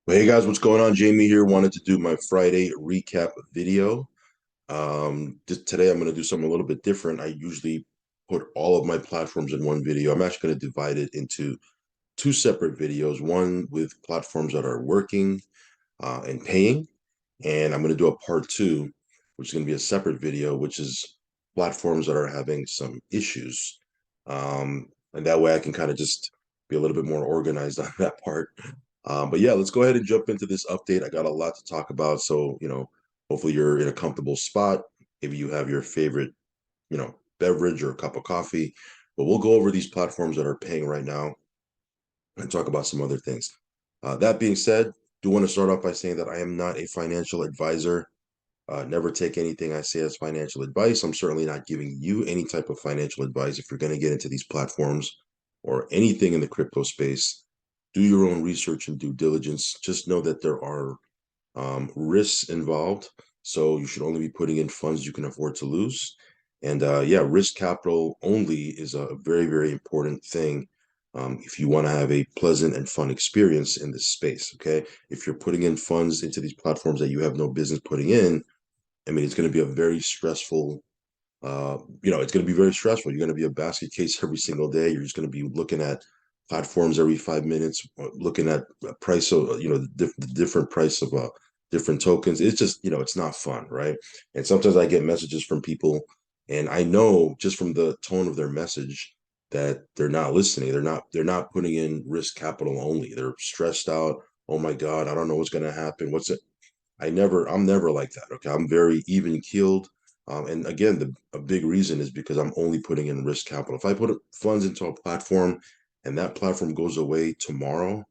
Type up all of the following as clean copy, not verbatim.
Hey guys, what's going on? Jamie here. Wanted to do my Friday recap video. Today I'm going to do something a little bit different. I usually put all of my platforms in one video. I'm actually going to divide it into two separate videos, one with platforms that are working and paying, and I'm going to do a part two, which is going to be a separate video, which is platforms that are having some issues. And that way I can kind of just be a little bit more organized on that part. But yeah, let's go ahead and jump into this update. I got a lot to talk about. So, hopefully you're in a comfortable spot. Maybe you have your favorite, beverage or a cup of coffee. But we'll go over these platforms that are paying right now and talk about some other things. That being said, do want to start off by saying that I am not a financial advisor. Never take anything I say as financial advice. I'm certainly not giving you any type of financial advice. If you're going to get into these platforms or anything in the crypto space, do your own research and due diligence. Just know that there are risks involved. So you should only be putting in funds you can afford to lose. And yeah, risk capital only is a very, very important thing if you want to have a pleasant and fun experience in this space. Okay. If you're putting in funds into these platforms that you have no business putting in, I mean, it's going to be a very stressful, it's going to be very stressful. You're going to be a basket case every single day. You're just going to be looking at platforms every 5 minutes, looking at price of, the different price of different tokens. It's just, it's not fun, right? And sometimes I get messages from people, and I know just from the tone of their message that they're not listening. They're not putting in risk capital only. They're stressed out. Oh my God, I don't know what's going to happen. I'm never like that. Okay. I'm very even keeled. And again, a big reason is because I'm only putting in risk capital. If I put funds into a platform and that platform goes away tomorrow,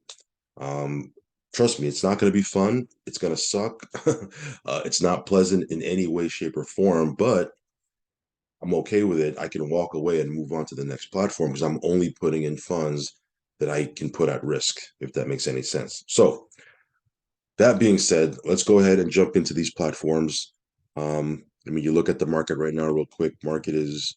um, trust me, it's not going to be fun. It's going to suck. It's not pleasant in any way, shape, or form, but I'm okay with it. I can walk away and move on to the next platform because I'm only putting in funds that I can put at risk, if that makes any sense. So, that being said, let's go ahead and jump into these platforms. I mean, you look at the market right now, real quick. Market is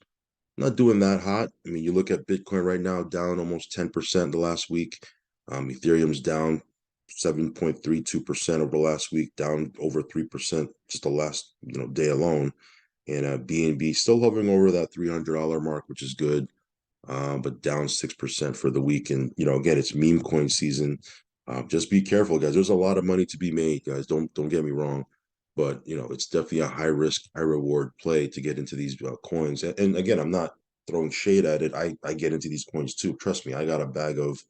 not doing that hot. I mean, you look at Bitcoin right now, down almost 10% the last week. Ethereum's down 7.32% over the last week, down over 3% just the last day alone. And BNB still hovering over that $300 mark, which is good, but down 6% for the week. And again, it's meme coin season. Just be careful, guys. There's a lot of money to be made, guys. Don't get me wrong, but it's definitely a high risk, high reward play to get into these coins. And again, I'm not throwing shade at it. I get into these coins too. Trust me, I got a bag of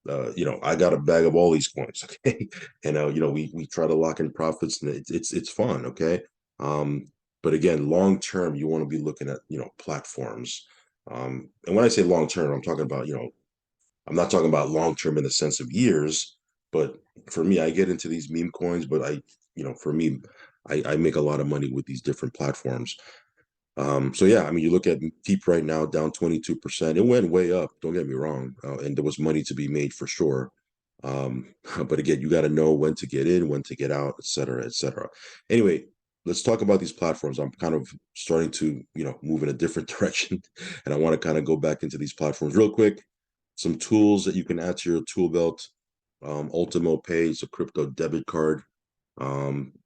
I got a bag of all these coins. Okay, and we try to lock in profits, and it's fun. Okay, but again, long term, you want to be looking at platforms. And when I say long term, I'm talking about I'm not talking about long term in the sense of years, but for me, I get into these meme coins, but for me, I make a lot of money with these different platforms. So yeah, I mean, you look at Peep right now, down 22%. It went way up, don't get me wrong, and there was money to be made for sure. But again, you got to know when to get in, when to get out, et cetera, et cetera. Anyway, let's talk about these platforms. I'm kind of starting to, move in a different direction, and I want to kind of go back into these platforms real quick. Some tools that you can add to your tool belt. Ultimo Pay is a crypto debit card.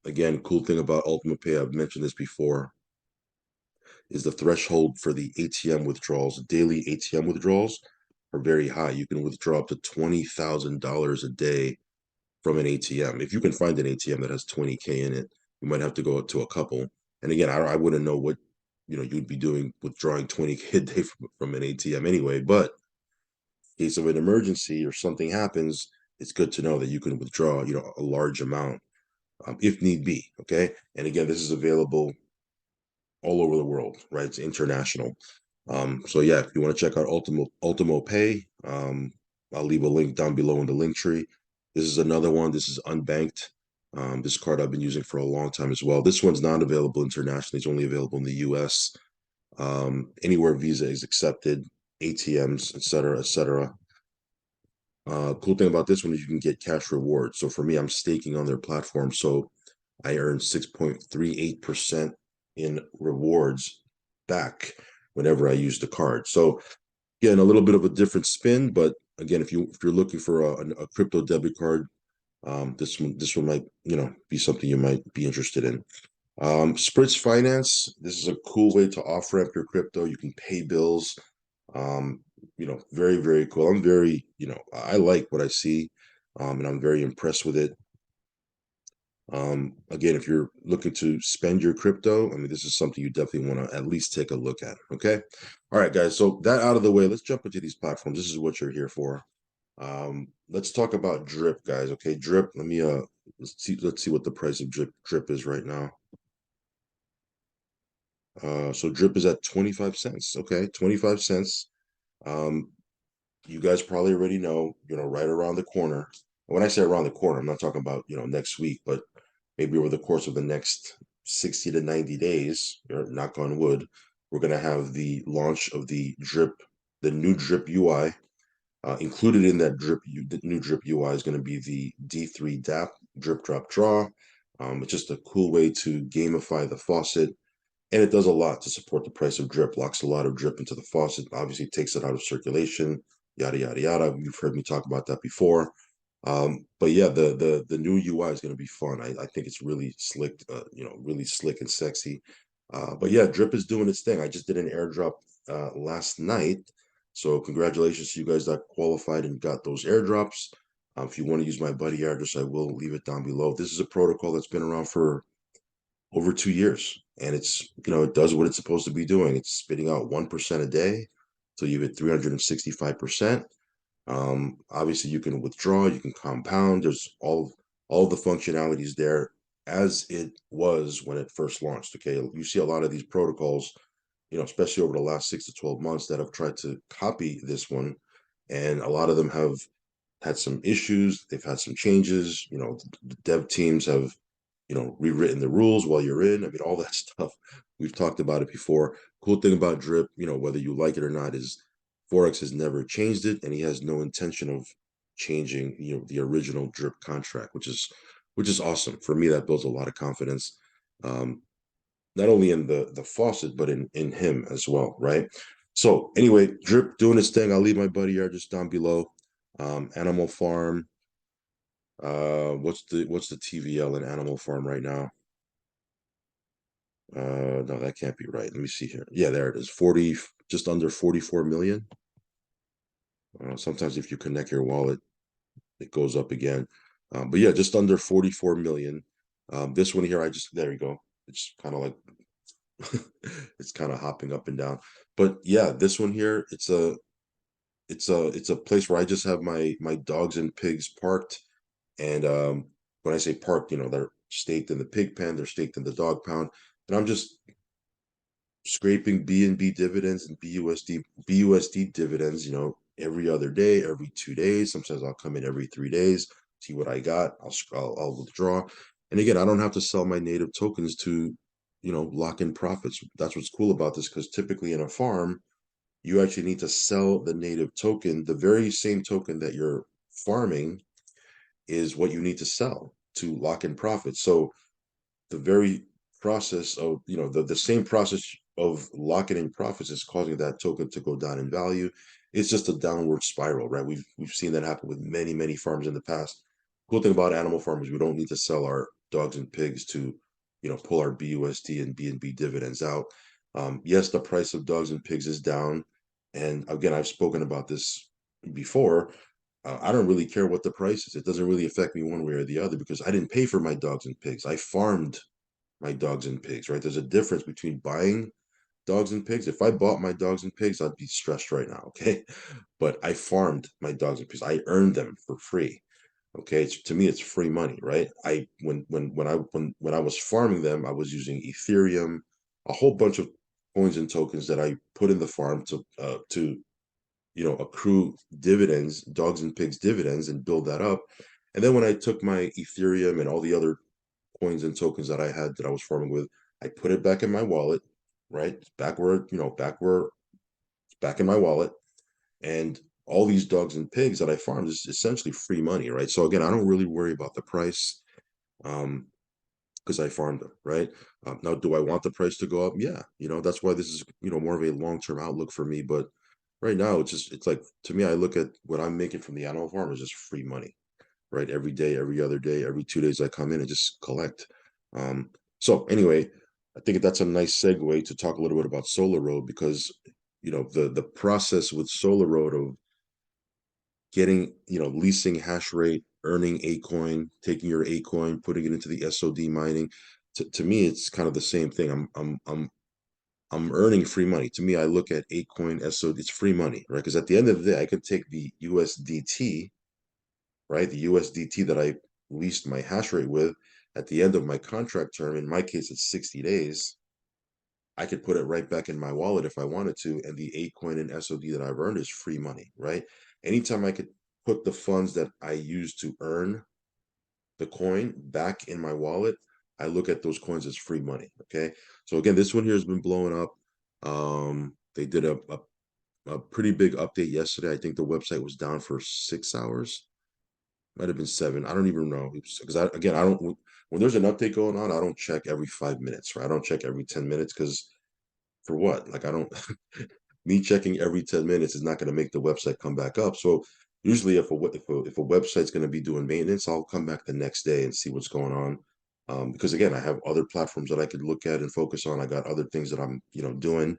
Again, cool thing about Ultimo Pay, I've mentioned this before, is the threshold for the ATM withdrawals. Daily ATM withdrawals are very high. You can withdraw up to $20,000 a day from an ATM. If you can find an ATM that has 20K in it, you might have to go up to a couple. And again, I wouldn't know what you'd be doing withdrawing 20K a day from an ATM anyway. But in case of an emergency or something happens, it's good to know that you can withdraw a large amount if need be. Okay, and again, this is available all over the world, right? It's international. So yeah, if you want to check out Ultimo Pay, I'll leave a link down below in the link tree. This is another one. This is unbanked. This card I've been using for a long time as well. This one's not available internationally. It's only available in the US. Anywhere Visa is accepted, ATMs, et cetera, et cetera. Cool thing about this one is you can get cash rewards. So for me, I'm staking on their platform. So I earned 6.38% in rewards back whenever I use the card. So again, a little bit of a different spin, but again, if you're looking for a crypto debit card, This one might, be something you might be interested in. Spritz Finance, this is a cool way to off ramp your crypto. You can pay bills. Um, very, very cool. I'm very, I like what I see, and I'm very impressed with it. Again, if you're looking to spend your crypto, I mean, this is something you definitely want to at least take a look at. Okay. All right, guys. So that out of the way, let's jump into these platforms. This is what you're here for. Let's talk about Drip, guys. Okay, Drip. Let's see what the price of Drip is right now. So Drip is at 25 cents. Okay, 25 cents. Um, you guys probably already know, right around the corner. When I say around the corner, I'm not talking about, next week, but maybe over the course of the next 60 to 90 days, knock on wood, we're going to have the launch of the new Drip UI. Included in that the new Drip UI is going to be the D3 DApp, Drip Drop Draw. It's just a cool way to gamify the faucet, and it does a lot to support the price of drip. Locks a lot of drip into the faucet, obviously takes it out of circulation, yada yada yada. You've heard me talk about that before. But yeah, the new UI is going to be fun. I think it's really slick, really slick and sexy. But yeah, Drip is doing its thing. I just did an airdrop last night, so congratulations to you guys that qualified and got those airdrops. If you want to use my buddy address, I will leave it down below. This is a protocol that's been around for over 2 years, and it does what it's supposed to be doing. It's spitting out 1% a day, so you hit 365%. Obviously, you can withdraw, you can compound. There's all the functionalities there as it was when it first launched. Okay, you see a lot of these protocols, especially over the last 6 to 12 months, that have tried to copy this one, and a lot of them have had some issues. They've had some changes. The dev teams have rewritten the rules while you're in. I mean, all that stuff. We've talked about it before. Cool thing about Drip, whether you like it or not, is Forex has never changed it, and he has no intention of changing, the original Drip contract, which is awesome. For me, that builds a lot of confidence. Not only in the faucet, but in him as well, right? So anyway, Drip doing his thing. I'll leave my buddy here just down below. Animal Farm. What's the TVL in Animal Farm right now? No, that can't be right. Let me see here. Yeah, there it is. 40, just under 44 million. Sometimes if you connect your wallet, it goes up again. But yeah, just under 44 million. This one here, there you go. It's kind of like it's kind of hopping up and down. But yeah, this one here, it's a place where I just have my dogs and pigs parked. And when I say parked, they're staked in the pig pen, they're staked in the dog pound, and I'm just scraping BNB dividends and BUSD dividends, every other day, every 2 days. Sometimes I'll come in every 3 days, see what I got. I'll withdraw. And again, I don't have to sell my native tokens to, lock in profits. That's what's cool about this, because typically in a farm, you actually need to sell the native token. The very same token that you're farming is what you need to sell to lock in profits. So the very process of, the same process of locking in profits is causing that token to go down in value. It's just a downward spiral, right? We've seen that happen with many, many farms in the past. Cool thing about animal farmers, we don't need to sell our dogs and pigs to, pull our BUSD and BNB dividends out. Yes, the price of dogs and pigs is down. And again, I've spoken about this before. I don't really care what the price is. It doesn't really affect me one way or the other, because I didn't pay for my dogs and pigs. I farmed my dogs and pigs, right? There's a difference between buying dogs and pigs. If I bought my dogs and pigs, I'd be stressed right now, okay? But I farmed my dogs and pigs. I earned them for free. Okay, to me, it's free money, right? When I was farming them, I was using Ethereum, a whole bunch of coins and tokens that I put in the farm to accrue dividends, dogs and pigs dividends, and build that up. And then when I took my Ethereum and all the other coins and tokens that I had that I was farming with, I put it back in my wallet, right? Back in my wallet. And all these dogs and pigs that I farmed is essentially free money, right? So again, I don't really worry about the price, because I farmed them, right? Now, do I want the price to go up? Yeah, that's why this is, more of a long-term outlook for me. But right now, it's like, to me, I look at what I'm making from the animal farm as just free money. right? Every day, every other day, every 2 days I come in and just collect. Um, so anyway, I think that's a nice segue to talk a little bit about Solar Road because the process with Solar Road of getting, leasing hash rate, earning a coin, taking your a coin, putting it into the SOD mining. To me, it's kind of the same thing. I'm earning free money. To me, I look at a coin SOD, it's free money, right? Because at the end of the day, I could take the USDT, right? The USDT that I leased my hash rate with at the end of my contract term. In my case, it's 60 days. I could put it right back in my wallet if I wanted to, and the a coin and SOD that I've earned is free money, right? Anytime I could put the funds that I use to earn the coin back in my wallet, I look at those coins as free money. Okay. So again, this one here has been blowing up. They did a pretty big update yesterday. I think the website was down for 6 hours. Might have been seven. I don't even know because again, I don't. When there's an update going on, I don't check every 5 minutes, right? I don't check every 10 minutes because for what? Like I don't. Me checking every 10 minutes is not going to make the website come back up. So usually, if a website's going to be doing maintenance, I'll come back the next day and see what's going on. Because again, I have other platforms that I could look at and focus on. I got other things that I'm doing.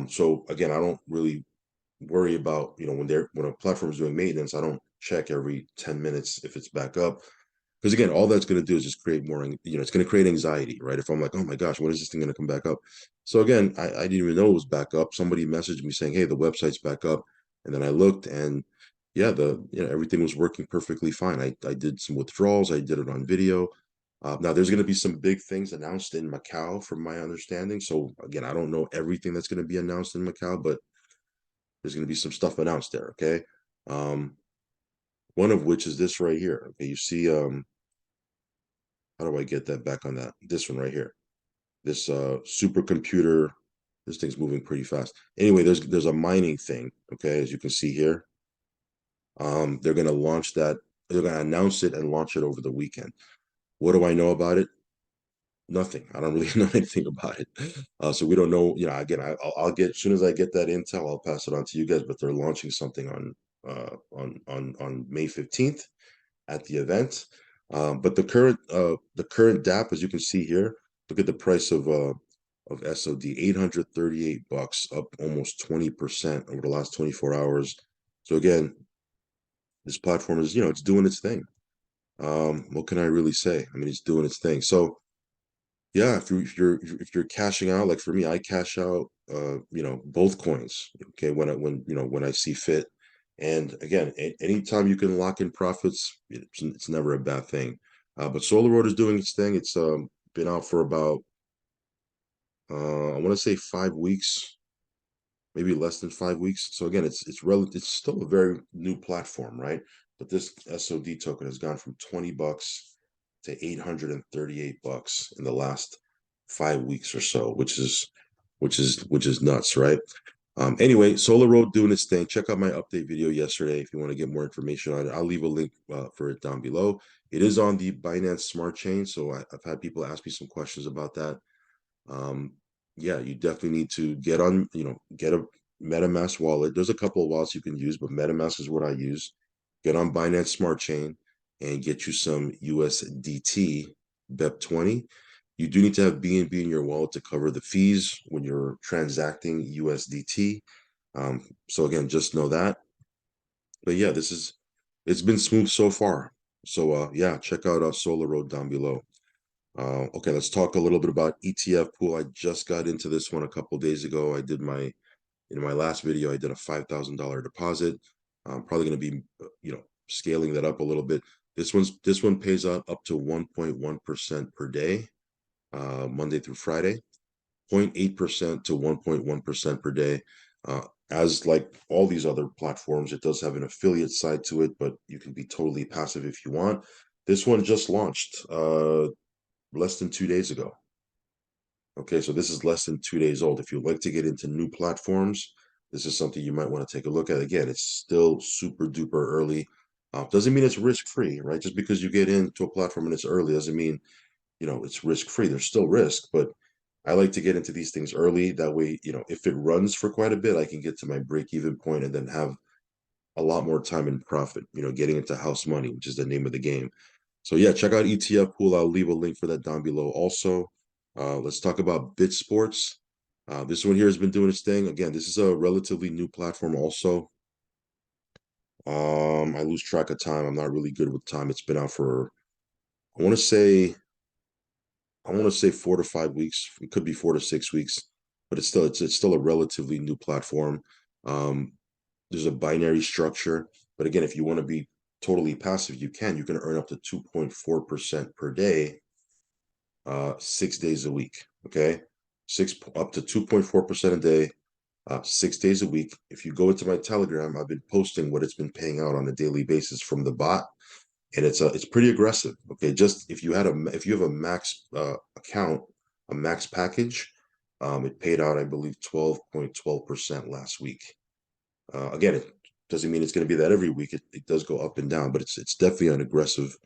So again, I don't really worry about when a platform is doing maintenance. I don't check every 10 minutes if it's back up because again, all that's going to do is just create more, it's going to create anxiety, right? If I'm like, oh my gosh, when is this thing going to come back up? So again, I didn't even know it was back up. Somebody messaged me saying, hey, the website's back up. And then I looked and yeah, everything was working perfectly fine. I did some withdrawals. I did it on video. Now there's going to be some big things announced in Macau from my understanding. So again, I don't know everything that's going to be announced in Macau, but there's going to be some stuff announced there. Okay. Um, one of which is this right here. Okay. You see, how do I get that back on that? This one right here. This supercomputer. This thing's moving pretty fast. Anyway, there's a mining thing. Okay, as you can see here. They're gonna launch that. They're gonna announce it and launch it over the weekend. What do I know about it? Nothing. I don't really know anything about it. So we don't know. Again, I'll get as soon as I get that intel, I'll pass it on to you guys. But they're launching something on May 15th at the event. But the current DApp, as you can see here, look at the price of SOD, $838, up almost 20% over the last 24 hours. So again, this platform is, it's doing its thing. What can I really say? I mean, it's doing its thing. So yeah, if you're cashing out, like for me, I cash out both coins, okay, when I see fit. And again, anytime you can lock in profits, it's never a bad thing. But Solar Road is doing its thing. It's been out for about I want to say 5 weeks, maybe less than 5 weeks. So again, it's still a very new platform, right? But this SOD token has gone from $20 to $838 in the last 5 weeks or so, which is nuts, right? Anyway, Solar Road doing its thing. Check out my update video yesterday if you want to get more information on it. I'll leave a link for it down below. It is on the Binance Smart Chain, so I've had people ask me some questions about that. Yeah, you definitely need to get a MetaMask wallet. There's a couple of wallets you can use, but MetaMask is what I use. Get on Binance Smart Chain and get you some USDT BEP20. You do need to have BNB in your wallet to cover the fees when you're transacting USDT. So again, just know that. But yeah, it's been smooth so far. So yeah, check out Solar Road down below. Okay, let's talk a little bit about ETF Pool. I just got into this one a couple days ago. I did in my last video, I did a $5,000 deposit. I'm probably going to be, scaling that up a little bit. This one pays out up to 1.1% per day, Monday through Friday, 0.8% to 1.1% per day. As like all these other platforms, it does have an affiliate side to it, but you can be totally passive if you want. This one just launched less than 2 days ago. Okay, so this is less than 2 days old. If you'd like to get into new platforms, this is something you might want to take a look at. Again, it's still super duper early. Doesn't mean it's risk free, right? Just because you get into a platform and it's early doesn't mean it's risk free. There's still risk, but I like to get into these things early. That way, if it runs for quite a bit, I can get to my break even point and then have a lot more time in profit, getting into house money, which is the name of the game. So yeah, check out ETF Pool. I'll leave a link for that down below. Also, let's talk about Bit Sports. This one here has been doing its thing. Again, this is a relatively new platform also. I lose track of time. I'm not really good with time. It's been out for, I want to say, 4 to 5 weeks. It could be 4 to 6 weeks, but it's still a relatively new platform. Um, there's a binary structure, but again, if you want to be totally passive, you can earn up to 2.4% per day, 6 days a week. Okay, six up to 2.4% a day, 6 days a week. If you go into my Telegram, I've been posting what it's been paying out on a daily basis from the bot, and it's pretty aggressive. Okay, just if you have a max account, a max package, it paid out, I believe, 12.12% last week. Again, it doesn't mean it's going to be that every week. It does go up and down, but it's definitely an aggressive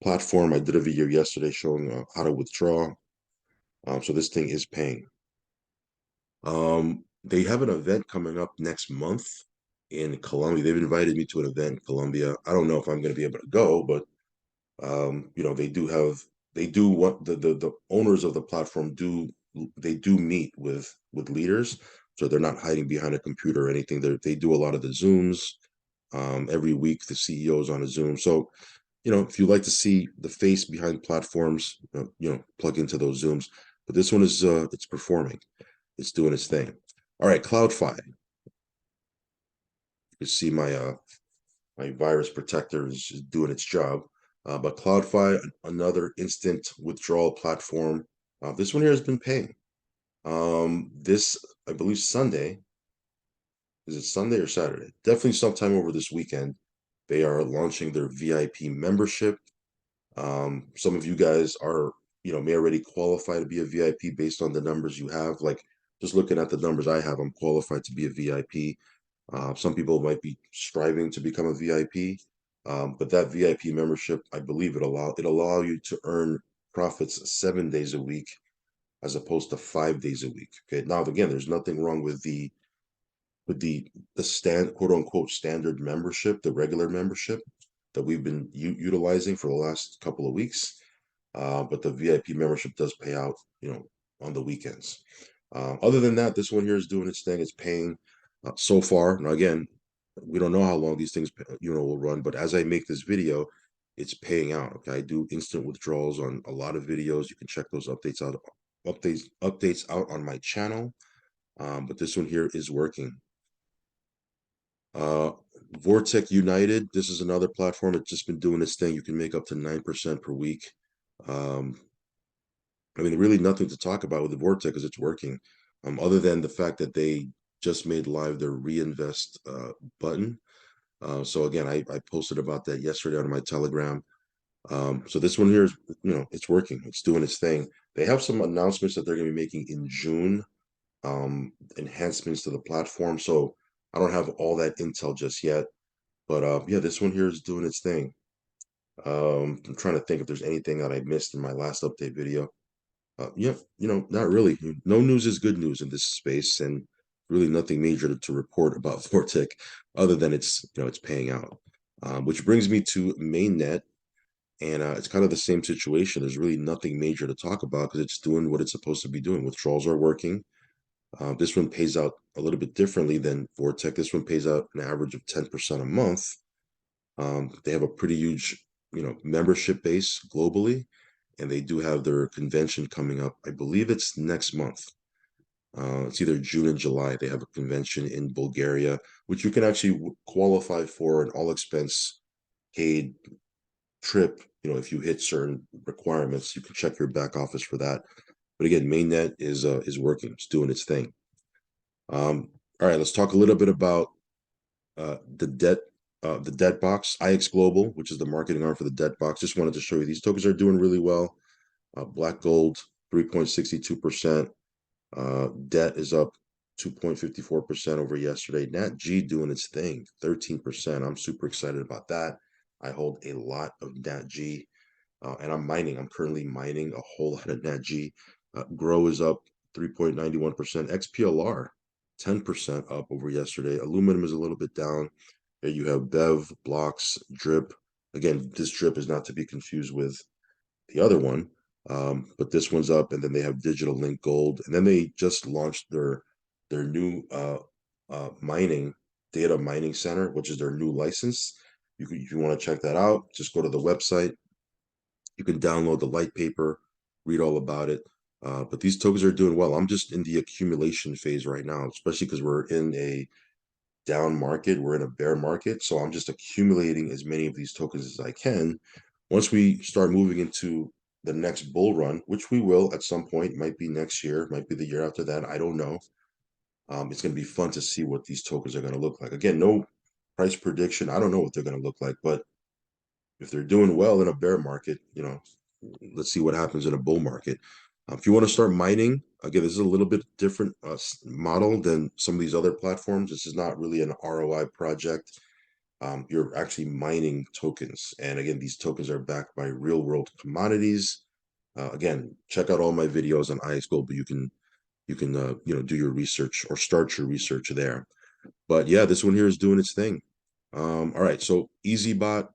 platform. I did a video yesterday showing how to withdraw. So this thing is paying. They have an event coming up next month in Colombia. They've invited me to an event in Colombia. I don't know if I'm going to be able to go, but they do what the owners of the platform do. They do meet with leaders, so they're not hiding behind a computer or anything. They do a lot of the Zooms. Every week, the CEO is on a Zoom. So, if you like to see the face behind platforms, plug into those Zooms. But this one is it's performing. It's doing its thing. All right, CloudFire. You can see my virus protector is doing its job. But CloudFire, another instant withdrawal platform. This one here has been paying. This, I believe, Sunday. Is it Sunday or Saturday? Definitely sometime over this weekend. They are launching their VIP membership. Some of you guys are, may already qualify to be a VIP based on the numbers you have. Like just looking at the numbers I have, I'm qualified to be a VIP. Some people might be striving to become a VIP, but that VIP membership, I believe it allow you to earn profits 7 days a week as opposed to 5 days a week. Okay. Now again, there's nothing wrong with the quote unquote standard membership, the regular membership that we've been utilizing for the last couple of weeks. But the VIP membership does pay out, on the weekends. Other than that, this one here is doing its thing. It's paying so far. Now, again, we don't know how long these things, will run, but as I make this video, it's paying out. Okay, I do instant withdrawals on a lot of videos. You can check those updates out on my channel. But this one here is working. Uh, Vortec United. This is another platform. It's just been doing its thing. You can make up to 9% per week. I mean, really nothing to talk about with the Vortec because it's working. Other than the fact that they just made live their reinvest button. So again, I posted about that yesterday on my Telegram. So this one here is, it's working. It's doing its thing. They have some announcements that they're going to be making in June, enhancements to the platform. So I don't have all that intel just yet. But yeah, this one here is doing its thing. I'm trying to think if there's anything that I missed in my last update video. Yeah, not really. No news is good news in this space, and really nothing major to report about Vortec other than it's paying out. Which brings me to Mainnet, and it's kind of the same situation. There's really nothing major to talk about because it's doing what it's supposed to be doing. Withdrawals are working. This one pays out a little bit differently than Vortec. This one pays out an average of 10% a month. They have a pretty huge, membership base globally, and they do have their convention coming up. I believe it's next month. It's either June and July. They have a convention in Bulgaria, which you can actually qualify for an all-expense paid trip. If you hit certain requirements, you can check your back office for that. But again, Mainnet is working. It's doing its thing. All right, let's talk a little bit about the Debtbox, IX Global, which is the marketing arm for the Debtbox. Just wanted to show you these tokens are doing really well. Black Gold, 3.62%. Debt is up 2.54% over yesterday. Nat G doing its thing, 13%. I'm super excited about that. I hold a lot of Nat G, and I'm currently mining a whole lot of Nat G. Grow is up 3.91%. XPLR, 10% up over yesterday. Aluminum is a little bit down. Here you have Bev, Blocks, Drip. Again, this Drip is not to be confused with the other one, but this one's up, and then they have Digital Link Gold, and then they just launched their new mining data mining center, which is their new license. If you want to check that out, just go to the website. You can download the light paper, read all about it. But these tokens are doing well. I'm just in the accumulation phase right now, especially because we're in a down market, we're in a bear market. So I'm just accumulating as many of these tokens as I can. Once we start moving into the next bull run, which we will at some point, might be next year, might be the year after that, I don't know. It's going to be fun to see what these tokens are going to look like. Again, no price prediction. I don't know what they're going to look like, but if they're doing well in a bear market, let's see what happens in a bull market. If you want to start mining, again, this is a little bit different model than some of these other platforms. This is not really an ROI project. You're actually mining tokens. And again, these tokens are backed by real world commodities. Again, check out all my videos on IX Gold, but you can do your research or start your research there. But yeah, this one here is doing its thing. All right, so EasyBot.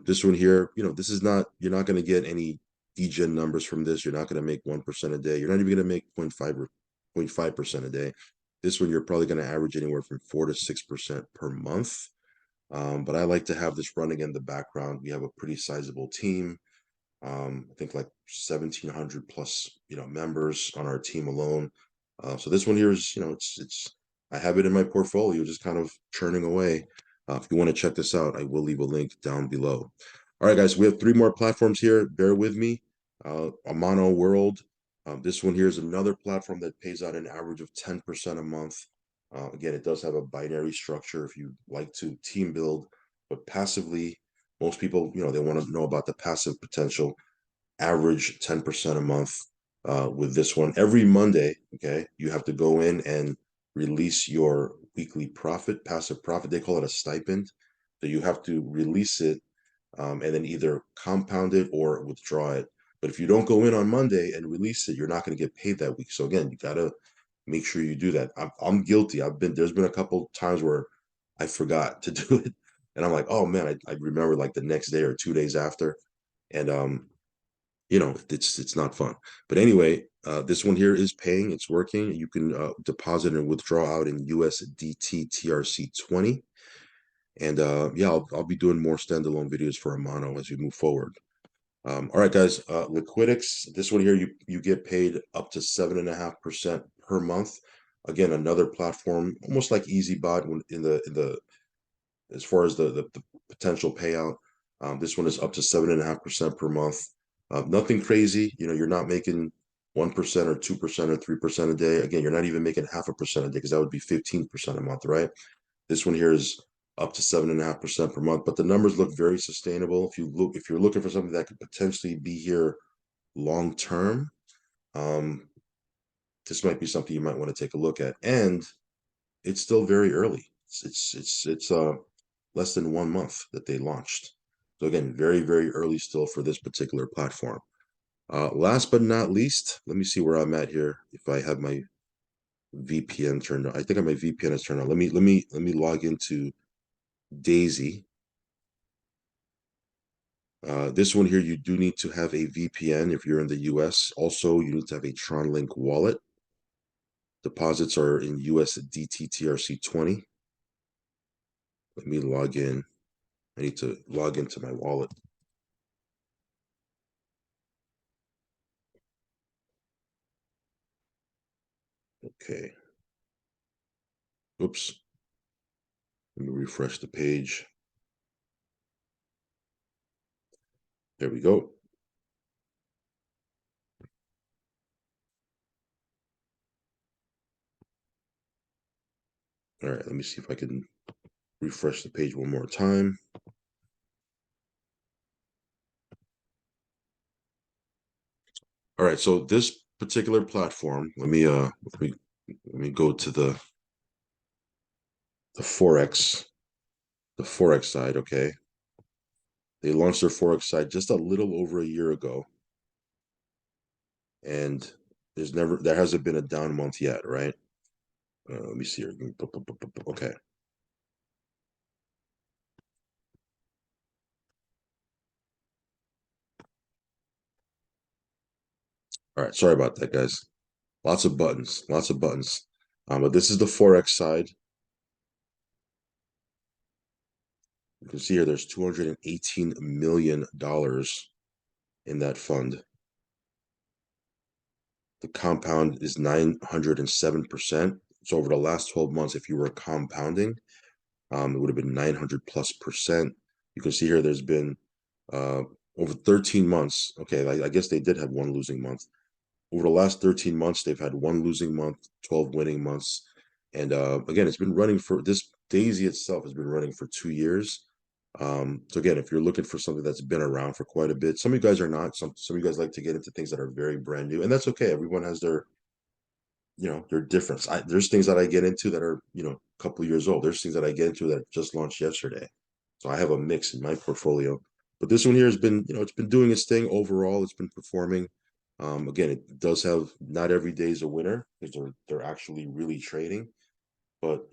This one here, this is not, you're not going to get any Egen numbers from this. You're not going to make 1% a day. You're not even going to make 0.5 or 0.5% a day. This one, you're probably going to average anywhere from 4 to 6% per month. But I like to have this running in the background. We have a pretty sizable team. I think like 1,700 plus, members on our team alone. So this one here is, I have it in my portfolio, just kind of churning away. If you want to check this out, I will leave a link down below. All right, guys, we have 3 more platforms here. Bear with me. Amano World. This one here is another platform that pays out an average of 10% a month. Again, it does have a binary structure if you like to team build, but passively, most people, they want to know about the passive potential. Average 10% a month with this one. Every Monday, okay, you have to go in and release your weekly profit, passive profit. They call it a stipend. So you have to release it and then either compound it or withdraw it. But if you don't go in on Monday and release it, you're not going to get paid that week. So again, you got to make sure you do that. I'm guilty. There's been a couple times where I forgot to do it. And I'm like, oh man, I remember like the next day or 2 days after. And it's not fun. But anyway, this one here is paying. It's working. You can deposit and withdraw out in USDT TRC20. And yeah, I'll be doing more standalone videos for Amano as we move forward. All right, guys. Liquidix. This one here, you get paid up to 7.5% per month. Again, another platform, almost like EasyBot in the as far as the potential payout. This one is up to 7.5% per month. Nothing crazy. You're not making 1% or 2% or 3% a day. Again, you're not even making 0.5% a day because that would be 15% a month, right? This one here is up to 7.5% per month, but the numbers look very sustainable. If you're looking for something that could potentially be here long term, this might be something you might want to take a look at. And it's still very early. It's less than 1 month that they launched. So again, very, very early still for this particular platform. Last but not least, let me see where I'm at here. If I have my VPN turned on, I think my VPN is turned on. Let me log into Daisy. This one here, you do need to have a VPN if you're in the US. Also, you need to have a TronLink wallet. Deposits are in USDT TRC20. Let me log in. I need to log into my wallet. Okay. Oops. Let me refresh the page. There we go. All right, let me see if I can refresh the page one more time. All right, so this particular platform, let me go to the Forex, side, okay? They launched their Forex side just a little over a year ago. And there hasn't been a down month yet, right? Let me see here. Okay. All right, sorry about that, guys. Lots of buttons, lots of buttons. But this is the Forex side. You can see here there's $218 million in that fund. The compound is 907%. So over the last 12 months, if you were compounding, it would have been 900+%. You can see here there's been uh, over 13 months. Okay, I guess they did have one losing month. Over the last 13 months, they've had one losing month, 12 winning months. And again, it's been running for this Daisy itself has been running for 2 years. So again, if you're looking for something that's been around for quite a bit, some of you guys are not. Some of you guys like to get into things that are very brand new, and that's okay. Everyone has their, their difference. There's things that I get into that are, a couple years old. There's things that I get into that just launched yesterday. So I have a mix in my portfolio. But this one here has been, it's been doing its thing overall. It's been performing. Again, it does have not every day is a winner because they're actually really trading. But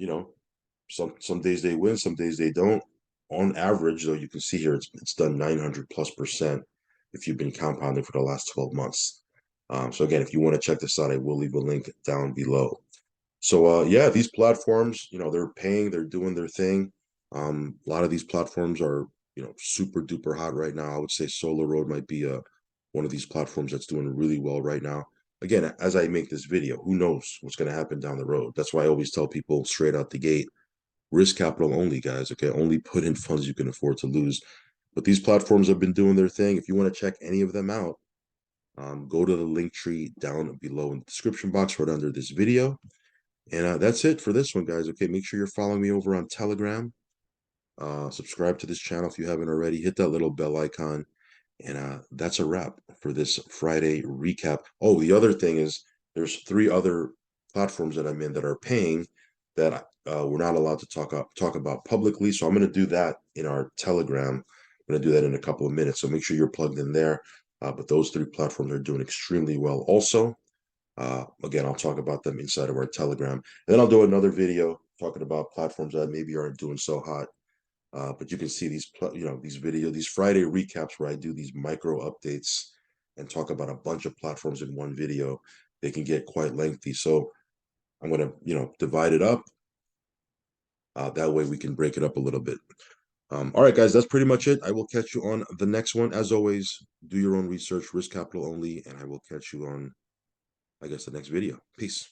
some days they win, some days they don't. On average, though, you can see here it's done 900+% if you've been compounding for the last 12 months. So again, if you want to check this out, I will leave a link down below. So yeah, these platforms, they're paying, they're doing their thing. A lot of these platforms are, super duper hot right now. I would say Solar Road might be one of these platforms that's doing really well right now. Again, as I make this video, who knows what's going to happen down the road? That's why I always tell people straight out the gate, risk capital only, guys. Okay, only put in funds you can afford to lose. But these platforms have been doing their thing. If you want to check any of them out, go to the link tree down below in the description box right under this video. And that's it for this one, guys. Okay, make sure you're following me over on Telegram. Subscribe to this channel if you haven't already. Hit that little bell icon. And that's a wrap for this Friday recap. Oh, the other thing is there's 3 other platforms that I'm in that are paying that we're not allowed to talk about publicly. So I'm going to do that in our Telegram. I'm going to do that in a couple of minutes. So make sure you're plugged in there. But those 3 platforms are doing extremely well also. Again, I'll talk about them inside of our Telegram. And then I'll do another video talking about platforms that maybe aren't doing so hot. But you can see these Friday recaps where I do these micro updates and talk about a bunch of platforms in one video. They can get quite lengthy. So I'm going to, divide it up. That way we can break it up a little bit. All right, guys, that's pretty much it. I will catch you on the next one. As always, do your own research, risk capital only, and I will catch you on, I guess, the next video. Peace.